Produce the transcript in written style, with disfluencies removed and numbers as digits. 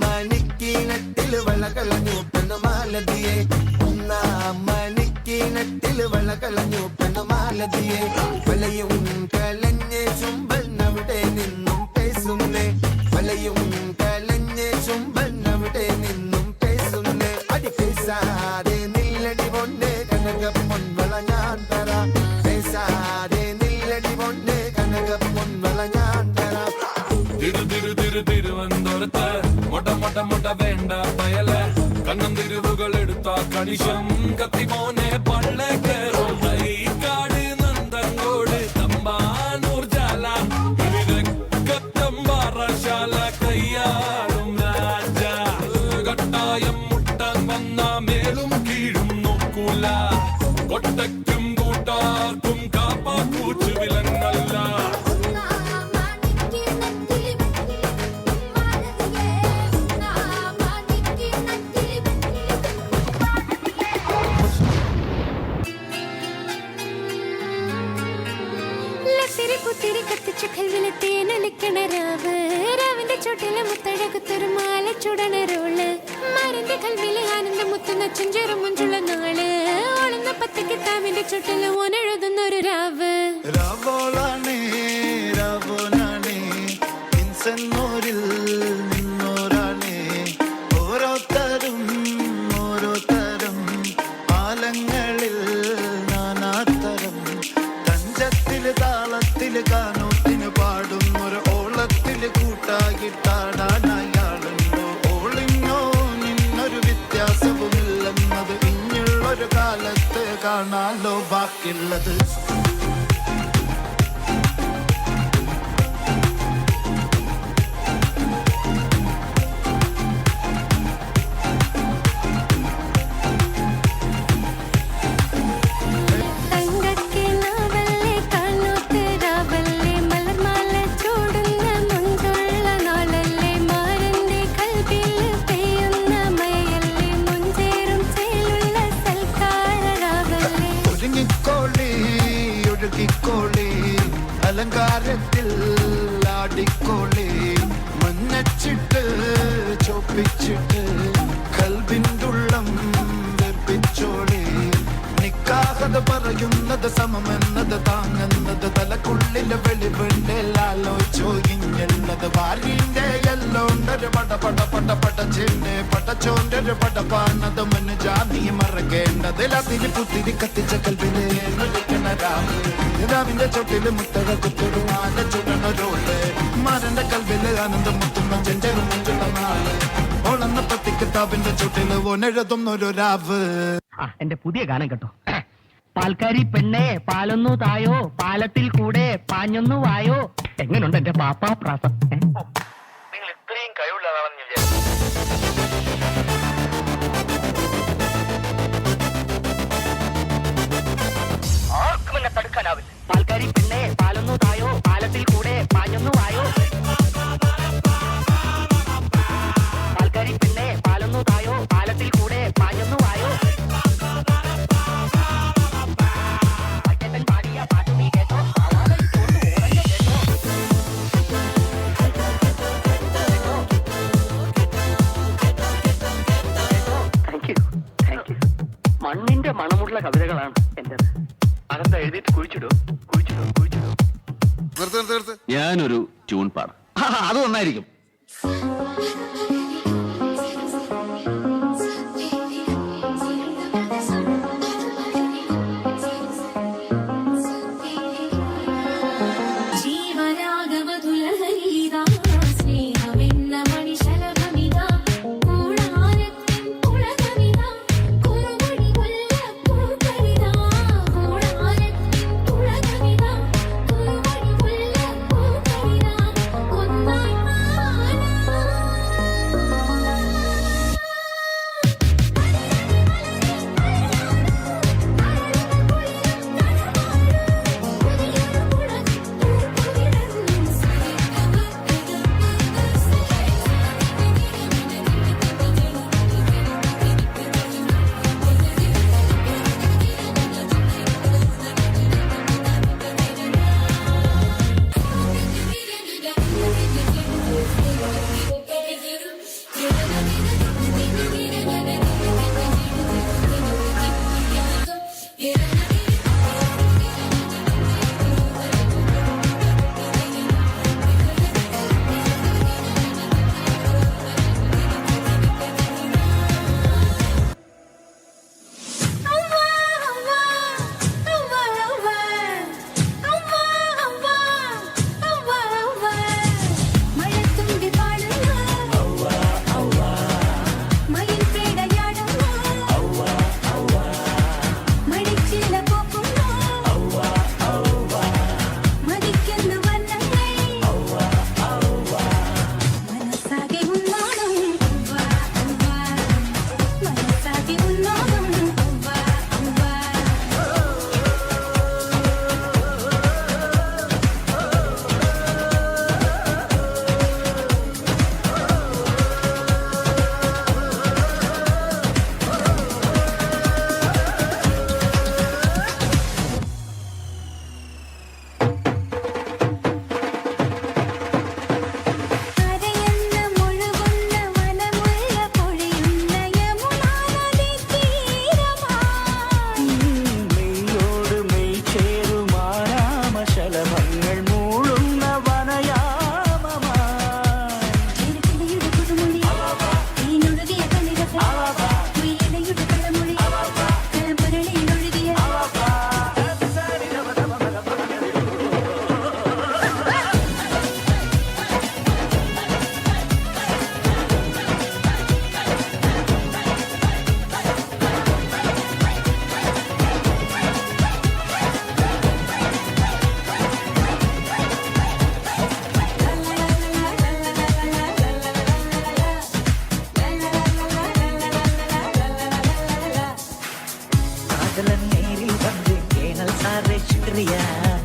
മണിക്കിണറ്റിൽ വളകളഞ്ഞു പെണ്ണുമാലതിയെ മണിക്കിണറ്റിൽ വളകളഞ്ഞു പെണ്ണുമാലതിയെ വലയും കലഞ്ഞ് ചുംബനവിടെ നിന്നും പേസുന്നേ വലയും കലഞ്ഞ് ചുംബനവിടെ നിന്നും പേസുന്നേ അടി പേസാതെ നില്ലടി പൊന്നെ കനക പൊൻവള ഞാൻ തരാം പേസാതെ നില്ലടി പൊന്നെ കനക പൊൻവള ഞാൻ തരാം തിരുവനന്തപുരത്ത് മൊട്ട വേണ്ട പയല കണ്ണം തിരുവുകൾ എടുത്ത കണിശം കത്തിമോനെ പള്ള കയറും കാട് നന്ദങ്കോട് തമ്പാനൂർ ജാല കത്തമ്പാറശാല കയ്യാടും രാജ കട്ടായം മുട്ടൻ വന്ന മേലും കീഴും നോക്കൂല കൊട്ടയ്ക്കും കൂട്ടാർക്കും കാപ്പാ കൂച്ചു വിലങ്ങല്ല തിരി കത്തിച്ചു കൽവിലെ തേനലിക്കണ രാവിന്റെ ചുട്ടിലെ മുത്തഴകത്തൊരു മാല ചുടണ റോള് മാറിന്റെ കൽവിലെ ആനന്ദ മുത്തുന്ന ചെഞ്ചെറു മുഞ്ചുള്ള നാള് ഓളുന്ന പത്ത് കിതാബിന്റെ ചുട്ടില് ഓനെഴുതുന്നൊരു രാവ് രാവോളാണേ രാവോനാണേ ഇൻസന്നൂരിൽ നിന്നോരാണേ ഓരോരുത്തരും ആലങ്ങളിൽ നാനാതരം തഞ്ചത്തില് താളത്തില് ഗാനത്തിന് പാടും ഒരു ഓളത്തില് കൂട്ടാകിട്ടാടാനയാളുണ്ടോ ഓളിഞ്ഞോ നിന്നൊരു വ്യത്യാസവുമില്ലെന്നത് ഇനിയുള്ളൊരു കാലത്ത് കാണാലോ ബാക്കിയുള്ളത് അലങ്കാരത്തിൽ ആടിക്കോളി മഞ്ഞച്ചിട്ട് ചോപ്പിച്ചിട്ട് കൽവിൻതുള്ളം വെപ്പിച്ചോളി നിക്കാഹത് പറയുന്നത് സമമെന്നത് താങ്ങുന്നത് തലക്കുള്ളിലെ വെളിവുണ്ടല്ലോ വാലിന്റെ എല്ലോണ്ടൊരു പടച്ചെന്നെ പടച്ചോണ്ടൊരു പടപ്പാണത് മന് ജാതി മറക്കേണ്ടത് അതിന് പുത്തിരി കത്തിച്ച കൽവിലെ രാവിന്റെ ചൊട്ടില് മുത്തഴ കുത്തൊരു മാല ചുടണൊരോള് മാരന്റെ കൽവില് ആനന്ദം മുത്തുന്ന ചെഞ്ചെറു മുഞ്ചുള്ള നാള് ഓളന്ന പത്തി കിതാബിന്റെ ചുട്ടില് ഓനെഴുതുന്നൊരു രാവ്. എന്റെ പുതിയ ഗാനം കേട്ടോ. പാൽക്കാരി പെണ്ണെ പാലൊന്നു തായോ പാലത്തിൽ കൂടെ പാഞ്ഞൊന്നു വായോ. എങ്ങനുണ്ട് എന്റെ പാപ്പാ പ്രാസം? നിങ്ങൾ ഇത്രയും കഴിവുള്ളതാണെന്ന് വിചാരിച്ചു. ആർക്കും എന്നെ തടുക്കാനാവില്ല. പാൽക്കാരി പെണ്ണെ പാലൊന്നു തായോ പാലത്തിൽ കൂടെ പാഞ്ഞൊന്നു വായോ. പാൽക്കാരി പെണ്ണെ പാലൊന്നു തായോ പാലത്തിൽ കൂടെ പാഞ്ഞൊന്നു വായോ. മണ്ണിന്റെ മണമുള്ള കവിതകളാണ് എന്റേത്. അതെന്താ എഴുതിയിട്ട് കുഴിച്ചിടൂ. ഞാനൊരു ട്യൂൺ പാടാം. അത് നന്നായിരിക്കും. മണിയാ